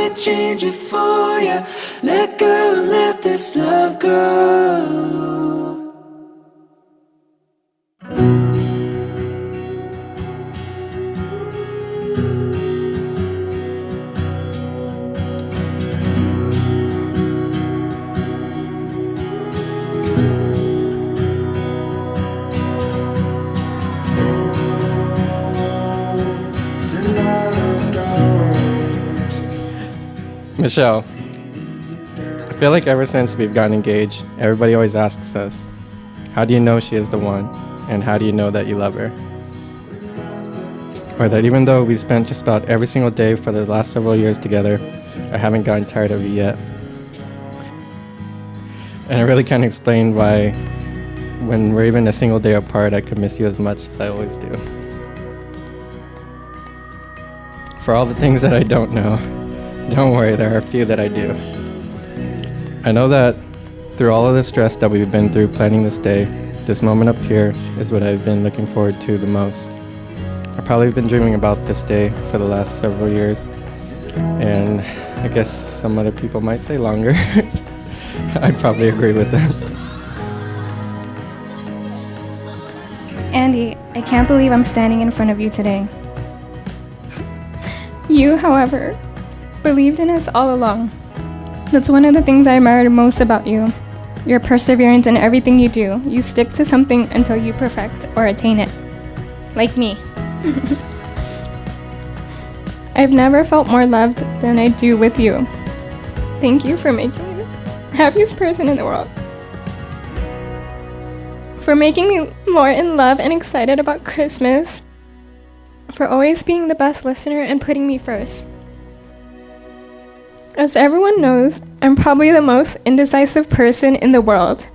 can't change it for you. Let go and let this love grow. Michelle, I feel like ever since we've gotten engaged, everybody always asks us, how do you know she is the one? And how do you know that you love her? Or that even though we spent just about every single day for the last several years together, I haven't gotten tired of you yet. And I really can't explain why, when we're even a single day apart, I could miss you as much as I always do. For all the things that I don't know, don't worry, there are a few that I do. I know that through all of the stress that we've been through planning this day, this moment up here is what I've been looking forward to the most. I've probably been dreaming about this day for the last several years, and I guess some other people might say longer. I'd probably agree with them. Andy, I can't believe I'm standing in front of you today. You, however, believed in us all along. That's one of the things I admire most about you. Your perseverance in everything you do. You stick to something until you perfect or attain it. Like me. I've never felt more loved than I do with you. Thank you for making me the happiest person in the world. For making me more in love and excited about Christmas. For always being the best listener and putting me first. As everyone knows, I'm probably the most indecisive person in the world,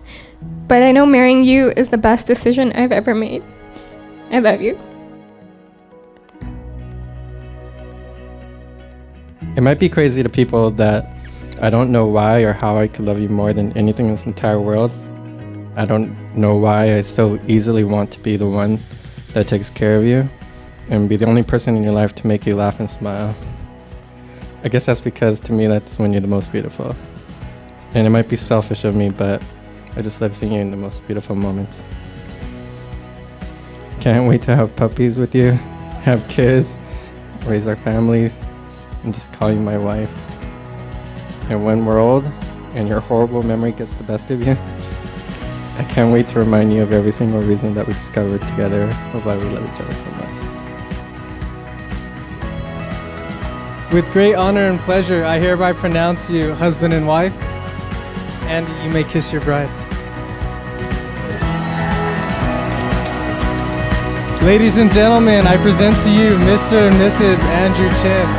but I know marrying you is the best decision I've ever made. I love you. It might be crazy to people that I don't know why or how I could love you more than anything in this entire world. I don't know why I so easily want to be the one that takes care of you and be the only person in your life to make you laugh and smile. I guess that's because to me that's when you're the most beautiful. And it might be selfish of me, but I just love seeing you in the most beautiful moments. Can't wait to have puppies with you, have kids, raise our family, and just call you my wife. And when we're old and your horrible memory gets the best of you, I can't wait to remind you of every single reason that we discovered together of why we love each other so much. With great honor and pleasure, I hereby pronounce you husband and wife, and you may kiss your bride. Ladies and gentlemen, I present to you Mr. and Mrs. Andrew Chin.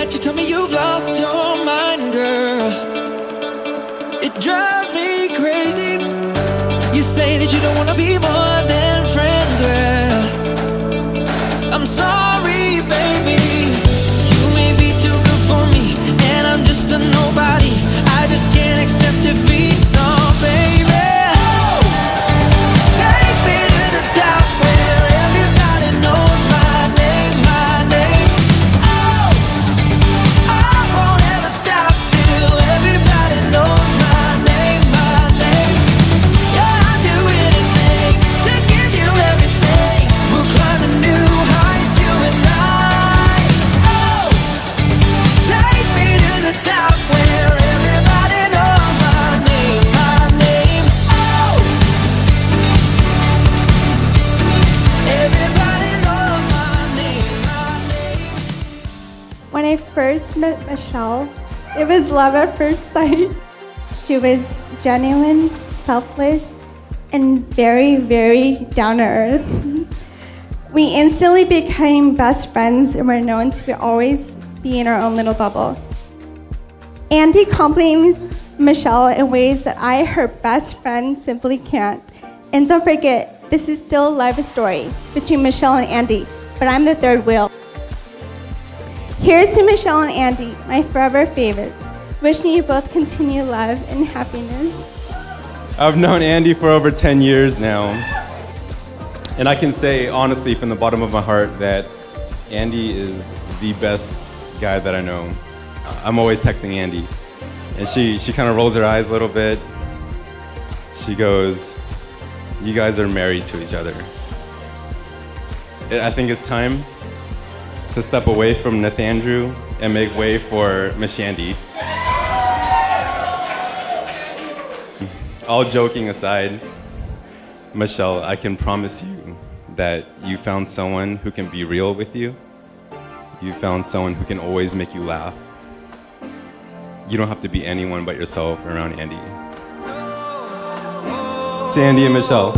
You tell me you've lost your mind, girl. It drives me crazy. You say that you don't wanna be more than friends. Well, I'm sorry, baby. You may be too good for me, and I'm just a nobody. I just can't accept defeat, no, baby. Take me to the top where everybody knows my name, my name. When I first met Michelle, it was love at first sight. She was genuine, selfless, and very, very down to earth. We instantly became best friends and were known to always be in our own little bubble. Andy compliments Michelle in ways that I, her best friend, simply can't. And don't forget, this is still a love story between Michelle and Andy, but I'm the third wheel. Here's to Michelle and Andy, my forever favorites. Wishing you both continued love and happiness. I've known Andy for over 10 years now. And I can say honestly from the bottom of my heart that Andy is the best guy that I know. I'm always texting Andy. And she kind of rolls her eyes a little bit. She goes, "You guys are married to each other." I think it's time to step away from Nathaniel and make way for Miss Andy. All joking aside, Michelle, I can promise you that you found someone who can be real with you. You found someone who can always make you laugh. You don't have to be anyone but yourself around Andy. To Andy and Michelle.